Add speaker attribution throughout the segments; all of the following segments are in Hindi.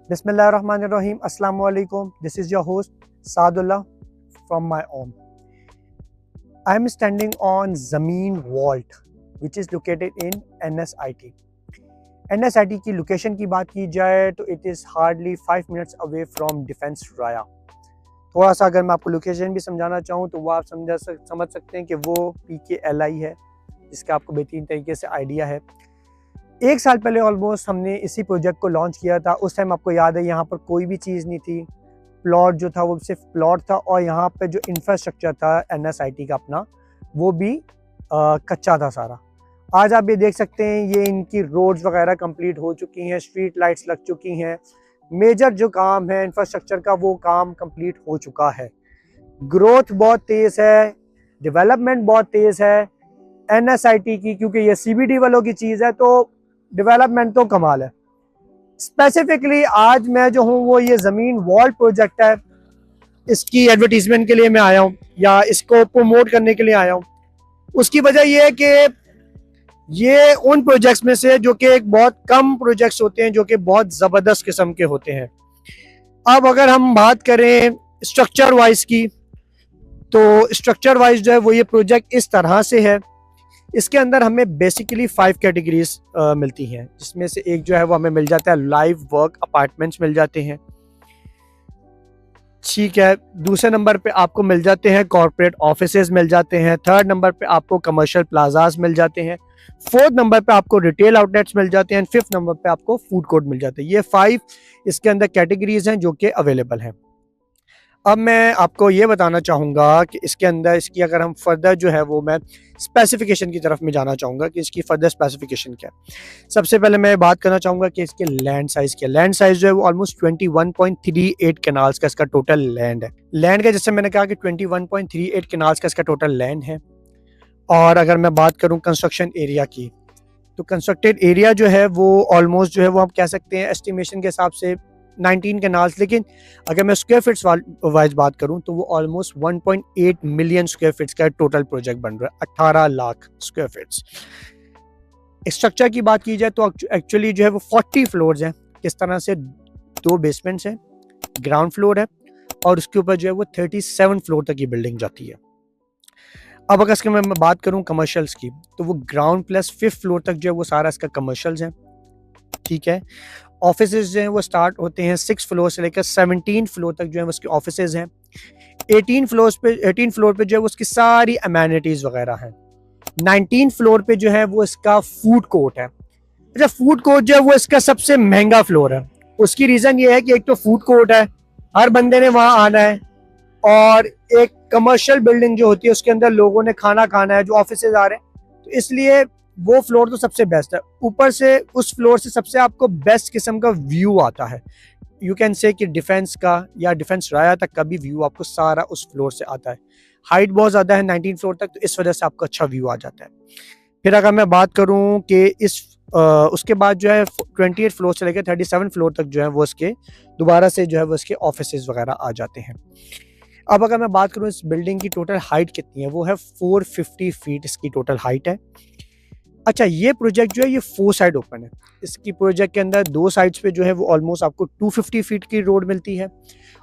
Speaker 1: Bismillahirrahmanirrahim. Assalamu alaikum. This is your host Saadullah from my home. I am standing on Zameen Vault, which is located in NSIT. NSIT की लोकेशन की बात की जाए तो it is hardly 5 minutes away from defence राया। थोड़ा सा अगर मैं आपको लोकेशन भी समझाना चाहूँ तो वो आप समझ सकते हैं कि वो PKLI है, जिसका आपको बेहतरीन तरीके से आइडिया है। 1 साल पहले ऑलमोस्ट हमने इसी प्रोजेक्ट को लॉन्च किया था। उस टाइम आपको याद है यहाँ पर कोई भी चीज़ नहीं थी, प्लॉट जो था वो सिर्फ प्लॉट था और यहाँ पे जो इंफ्रास्ट्रक्चर था NSIT का अपना वो भी कच्चा था सारा। आज आप ये देख सकते हैं ये इनकी रोड्स वगैरह कंप्लीट हो चुकी हैं, स्ट्रीट लाइट्स लग चुकी हैं, मेजर जो काम है इंफ्रास्ट्रक्चर का वो काम कंप्लीट हो चुका है। ग्रोथ बहुत तेज़ है, डेवलपमेंट बहुत तेज़ है NSIT की, क्योंकि ये CBD वालों की चीज़ है तो डेवलपमेंट तो कमाल है। स्पेसिफिकली आज मैं जो हूँ वो ये ज़मीन वॉल्ट प्रोजेक्ट है, इसकी एडवर्टीजमेंट के लिए मैं आया हूँ या इसको प्रमोट करने के लिए आया हूँ। उसकी वजह ये है कि ये उन प्रोजेक्ट्स में से जो कि एक बहुत कम प्रोजेक्ट्स होते हैं जो कि बहुत ज़बरदस्त किस्म के होते हैं। अब अगर हम बात करें स्ट्रक्चर वाइज की तो स्ट्रक्चर वाइज जो है वो ये प्रोजेक्ट इस तरह से है। इसके अंदर हमें बेसिकली 5 कैटेगरीज मिलती हैं, जिसमें से एक जो है वो हमें मिल जाता है लाइव वर्क अपार्टमेंट्स मिल जाते हैं, ठीक है। दूसरे नंबर पे आपको मिल जाते हैं कॉर्पोरेट ऑफिसेज मिल जाते हैं। थर्ड नंबर पे आपको कमर्शियल प्लाजाज मिल जाते हैं। फोर्थ नंबर पे आपको रिटेल आउटलेट्स मिल जाते हैं। फिफ्थ नंबर पे आपको फूड कोर्ट मिल जाते हैं। ये 5 इसके अंदर कैटेगरीज हैं जो कि अवेलेबल हैं। अब मैं आपको ये बताना चाहूँगा कि इसके अंदर इसकी अगर हम फर्दर जो है वो मैं स्पेसिफिकेशन की तरफ में जाना चाहूँगा कि इसकी फर्दर स्पेसिफिकेशन क्या है। सबसे पहले मैं बात करना चाहूँगा कि इसके लैंड साइज़ क्या है। लैंड साइज़ जो है वो ऑलमोस्ट 21.38 कैनाल्स का इसका टोटल लैंड है। लैंड का जैसे मैंने कहा कि 21.38 कैनाल्स का इसका टोटल लैंड है। और अगर मैं बात करूँ कंस्ट्रक्शन एरिया की तो कंस्ट्रक्टेड एरिया जो है वो ऑलमोस्ट जो है वो हम कह सकते हैं एस्टिमेशन के हिसाब से 19 कैनाल्स, लेकिन अगर मैं स्क्वायर फीट्स वाइज बात करूं तो वो ऑलमोस्ट 1.8 मिलियन स्क्वायर फीट्स का टोटल प्रोजेक्ट बन रहा है, 18 लाख स्क्वायर फीट्स। स्ट्रक्चर की बात की जाए तो एक्चुअली जो है वो 40 फ्लोर्स हैं। किस तरह से 2 बेसमेंट्स हैं, ग्राउंड फ्लोर है और उसके ऊपर जो है वो 37 फ्लोर तक की बिल्डिंग जाती है। अब अगर इसके मैं बात करूँ कमर्शियल्स की तो वो ग्राउंड प्लस 5th फ्लोर तक जो है वो सारा इसका कमर्शियल्स हैं, ठीक है। ऑफिसेज जो हैं वो स्टार्ट होते हैं 6 फ्लोर से लेकर 17 फ्लोर तक जो है उसके ऑफिसेज हैं। 18 फ्लोर पे जो है वो उसकी सारी अमेनिटीज़ वगैरह हैं। 19 फ्लोर पे जो है वो इसका फूड कोर्ट है। अच्छा, फूड कोर्ट जो है वो इसका सबसे महंगा फ्लोर है। उसकी रीज़न ये है कि एक तो फूड कोर्ट है, हर बंदे ने वहाँ आना है, और एक कमर्शियल बिल्डिंग जो होती है उसके अंदर लोगों ने खाना खाना है जो ऑफिसेज आ रहे हैं, तो इसलिए वो फ्लोर तो सबसे बेस्ट है। ऊपर से उस फ्लोर से सबसे आपको बेस्ट किस्म का व्यू आता है। यू कैन से कि डिफेंस का या डिफेंस राया तक का भी व्यू आपको सारा उस फ्लोर से आता है। हाइट बहुत ज़्यादा है 19 फ्लोर तक, तो इस वजह से आपको अच्छा व्यू आ जाता है। फिर अगर मैं बात करूँ कि उसके बाद जो है 28 फ्लोर से लेकर 37 फ्लोर तक जो है वो इसके दोबारा से जो है वो इसके ऑफिसेज वगैरह आ जाते हैं। अब अगर मैं बात करूँ इस बिल्डिंग की टोटल हाइट कितनी है, वो है 450 फीट इसकी टोटल हाइट है। अच्छा, ये प्रोजेक्ट जो है ये 4 साइड ओपन है। इसकी प्रोजेक्ट के अंदर 2 साइड्स पे जो है वो ऑलमोस्ट आपको 250 फीट की रोड मिलती है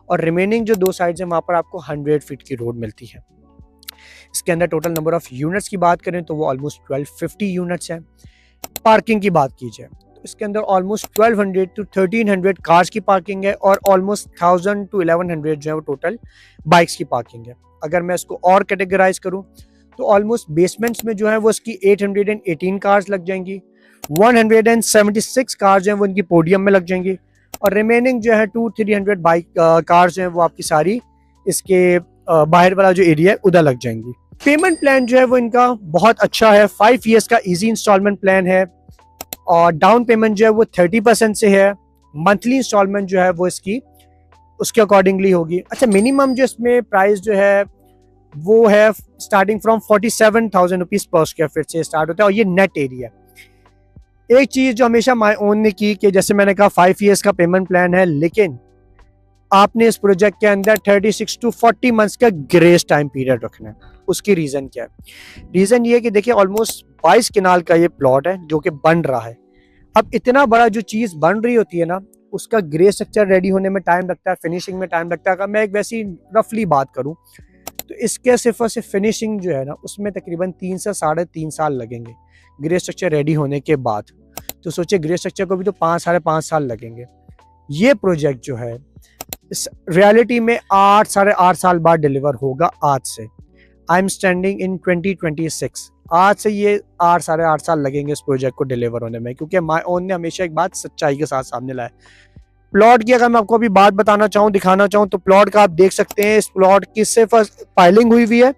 Speaker 1: और रिमेनिंग जो 2 साइड्स हैं वहाँ पर आपको 100 फीट की रोड मिलती है। इसके अंदर टोटल नंबर ऑफ यूनिट्स की बात करें तो वो ऑलमोस्ट 1250 यूनिट्स हैं। पार्किंग की बात की जाए तो इसके अंदर ऑलमोस्ट 1200 to 1300 कार्स की पार्किंग है और ऑलमोस्ट 1000 to 1100 जो है वो टोटल बाइक्स की पार्किंग है। अगर मैं इसको और कैटेगराइज करूँ तो ऑलमोस्ट बेसमेंट्स में जो है वो इसकी 818 कार्स लग जाएंगी, 176 कार्स जो हैं वो इनकी पोडियम में लग जाएंगी और रिमेनिंग जो है 200-300 बाइक कार्स जो हैं वो आपकी सारी इसके बाहर वाला जो एरिया है उधर लग जाएंगी। पेमेंट प्लान जो है वो इनका बहुत अच्छा है। 5 ईयर्स का ईजी इंस्टॉलमेंट प्लान है और डाउन पेमेंट जो है वो 30% से है। मंथली इंस्टॉलमेंट जो है वो इसकी उसके अकॉर्डिंगली होगी। अच्छा, मिनिमम जो इसमें प्राइस जो है वो है स्टार्टिंग फ्रॉम 47,000 रुपीज़ पर स्क्वायर फीट से स्टार्ट होता है और ये नेट एरिया। एक चीज़ जो हमेशा माय ओन ने की कि जैसे मैंने कहा 5 ईयर्स का पेमेंट प्लान है, लेकिन आपने इस प्रोजेक्ट के अंदर 36 to 40 मंथ्स का ग्रेस टाइम पीरियड रखना है। उसकी रीज़न क्या है? रीज़न ये है कि देखिए ऑलमोस्ट 22 कनाल का ये प्लॉट है जो कि बन रहा है। अब इतना बड़ा जो चीज़ बन रही होती है ना, उसका ग्रे स्ट्रक्चर रेडी होने में टाइम लगता है, फिनिशिंग में टाइम लगता है। अगर मैं एक वैसी रफली बात करूं तो इसके सिर्फ और सिर्फ फिनिशिंग जो है ना उसमें तकरीबन 3 से 3.5 साल लगेंगे ग्रे स्ट्रक्चर रेडी होने के बाद। तो सोचिए ग्रे स्ट्रक्चर को भी तो 5-5.5 साल लगेंगे। ये प्रोजेक्ट जो है इस रियलिटी में 8-8.5 साल बाद डिलीवर होगा आज से। I am standing in 2026। आज से ये 8-8.5 साल लगेंगे इस प्रोजेक्ट को डिलीवर होने में, क्योंकि माय ओन ने हमेशा एक बात सच्चाई के साथ सामने लाया। प्लॉट की अगर मैं आपको अभी बात बताना चाहूँ, दिखाना चाहूँ, तो प्लॉट का आप देख सकते हैं इस प्लॉट की सिर्फ फाइलिंग हुई हुई है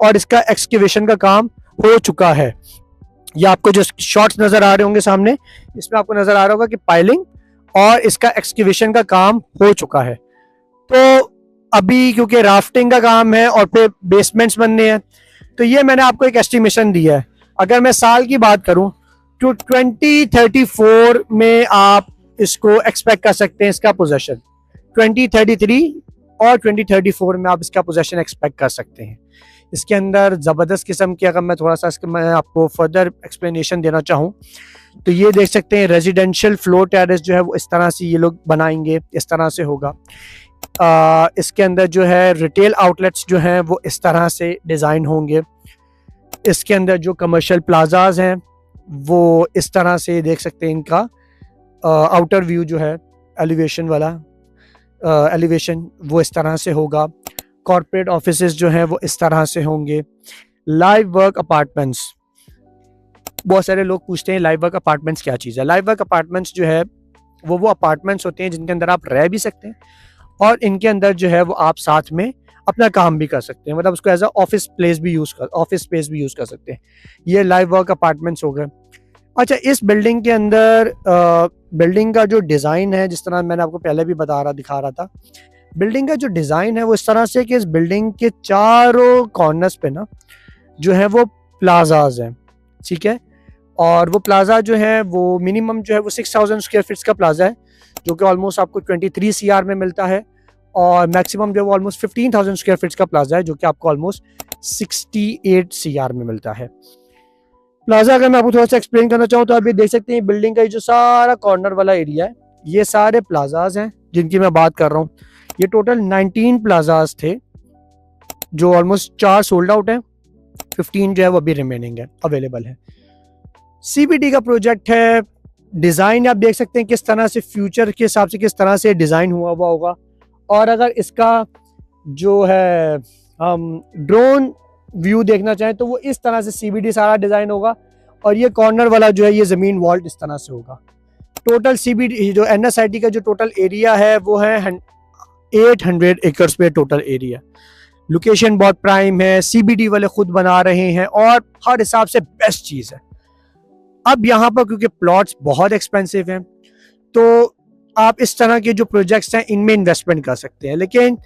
Speaker 1: और इसका एक्सकेवेशन का काम हो चुका है। ये आपको जो शॉट्स नजर आ रहे होंगे सामने, इसमें आपको नजर आ रहा होगा कि पाइलिंग और इसका एक्सकेवेशन का काम हो चुका है। तो अभी क्योंकि राफ्टिंग का काम है और फिर बेसमेंट्स बनने हैं, तो ये मैंने आपको एक एस्टिमेशन दिया है। अगर मैं साल की बात करूं तो 2034 में आप इसको एक्सपेक्ट कर सकते हैं इसका पोजेशन। 2033 और 2034 में आप इसका पोजेशन एक्सपेक्ट कर सकते हैं। इसके अंदर ज़बरदस्त किस्म की, अगर मैं थोड़ा सा मैं आपको फर्दर एक्सप्लेनेशन देना चाहूँ तो ये देख सकते हैं रेजिडेंशियल फ्लोर टेरेस जो है वो इस तरह से ये लोग बनाएंगे, इस तरह से होगा। इसके अंदर जो है रिटेल आउटलेट्स जो हैं वो इस तरह से डिज़ाइन होंगे। इसके अंदर जो कमर्शियल प्लाजाज हैं वो इस तरह से देख सकते हैं। इनका आउटर व्यू जो है एलिवेशन वाला एलिवेशन वो इस तरह से होगा। कॉर्पोरेट ऑफिसेज जो हैं वो इस तरह से होंगे। लाइव वर्क अपार्टमेंट्स, बहुत सारे लोग पूछते हैं लाइव वर्क अपार्टमेंट्स क्या चीज़ है। लाइव वर्क अपार्टमेंट्स जो है वो अपार्टमेंट्स होते हैं जिनके अंदर आप रह भी सकते हैं और इनके अंदर जो है वो आप साथ में अपना काम भी कर सकते हैं, मतलब उसको एज अ ऑफिस स्पेस भी यूज़ कर सकते हैं। ये लाइव वर्क अपार्टमेंट्स हो गए। अच्छा, इस बिल्डिंग के अंदर बिल्डिंग का जो डिज़ाइन है, जिस तरह मैंने आपको पहले भी दिखा रहा था, बिल्डिंग का जो डिज़ाइन है वो इस तरह से कि इस बिल्डिंग के चारों कॉर्नर्स पे ना जो है वो प्लाजाज हैं, ठीक है। और वो प्लाजा जो है वो मिनिमम जो है वो 6000 स्क्वायर फीट्स का प्लाजा है, जो कि ऑलमोस्ट आपको 23 CR में मिलता है। और मैक्सिमम जो है वो ऑलमोस्ट 15,000 स्क्वायर फीट्स का प्लाजा है, जो कि आपको ऑलमोस्ट 68 CR में मिलता है। प्लाजा अगर मैं आपको थोड़ा सा एक्सप्लेन करना चाहूँ तो आप ये देख सकते हैं बिल्डिंग का जो सारा कॉर्नर वाला एरिया है, ये सारे प्लाजाज हैं जिनकी मैं बात कर रहा हूँ। ये टोटल 19 प्लाजाज थे, जो ऑलमोस्ट 4 सोल्ड आउट है, 15 जो है वो अभी रिमेनिंग है, अवेलेबल है। CBD का प्रोजेक्ट है। डिज़ाइन आप देख सकते हैं किस तरह से फ्यूचर के हिसाब से किस तरह से डिज़ाइन हुआ होगा। और अगर इसका जो है हम ड्रोन व्यू देखना चाहें तो वो इस तरह से CBD सारा डिज़ाइन होगा। और ये कॉर्नर वाला जो है ये ज़मीन वॉल्ट इस तरह से होगा। टोटल CBD जो NSIT का जो टोटल एरिया है वो है 800 एकर्स पे टोटल एरिया। लोकेशन बहुत प्राइम है, CBD वाले खुद बना रहे हैं और हर हिसाब से बेस्ट चीज़ है। अब यहाँ पर क्योंकि प्लॉट्स बहुत एक्सपेंसिव हैं तो आप इस तरह के जो प्रोजेक्ट्स हैं इनमें इन्वेस्टमेंट कर सकते हैं, लेकिन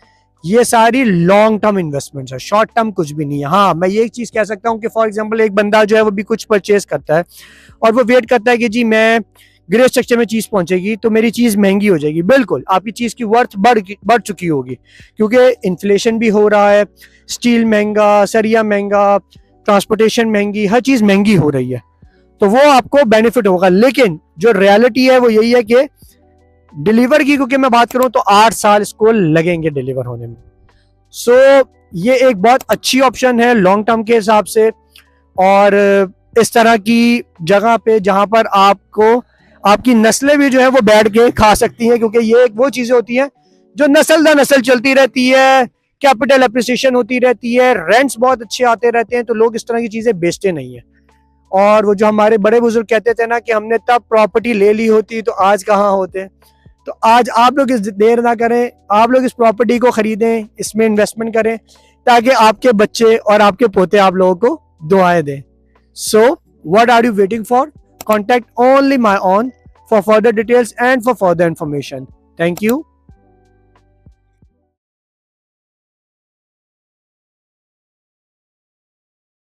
Speaker 1: ये सारी लॉन्ग टर्म इन्वेस्टमेंट्स है, शॉर्ट टर्म कुछ भी नहीं है। हाँ, मैं ये एक चीज़ कह सकता हूँ कि फॉर एग्जांपल एक बंदा जो है वो भी कुछ परचेज करता है और वो वेट करता है कि जी मैं ग्रे स्ट्रक्चर में चीज़ पहुंचेगी तो मेरी चीज़ महंगी हो जाएगी। बिल्कुल, आपकी चीज़ की वर्थ बढ़ चुकी होगी, क्योंकि इन्फ्लेशन भी हो रहा है, स्टील महंगा, सरिया महंगा, ट्रांसपोर्टेशन महंगी, हर चीज़ महंगी हो रही है, तो वो आपको बेनिफिट होगा। लेकिन जो रियलिटी है वो यही है कि डिलीवर की क्योंकि मैं बात करूं तो 8 साल इसको लगेंगे डिलीवर होने में। सो ये एक बहुत अच्छी ऑप्शन है लॉन्ग टर्म के हिसाब से, और इस तरह की जगह पे जहां पर आपको आपकी नस्लें भी जो है वो बैठ के खा सकती हैं, क्योंकि ये वो चीजें होती हैं जो नस्ल दर नस्ल चलती रहती है, कैपिटल एप्रिसिएशन होती रहती है, रेंट्स बहुत अच्छे आते रहते हैं, तो लोग इस तरह की चीजें बेचते नहीं है। और वो जो हमारे बड़े बुजुर्ग कहते थे ना कि हमने तब प्रॉपर्टी ले ली होती तो आज कहाँ होते। तो आज आप लोग इस देर ना करें, आप लोग इस प्रॉपर्टी को खरीदें, इसमें इन्वेस्टमेंट करें, ताकि आपके बच्चे और आपके पोते आप लोगों को दुआएं दें। So what are you waiting for? Contact only my own for further details and for further information. Thank you.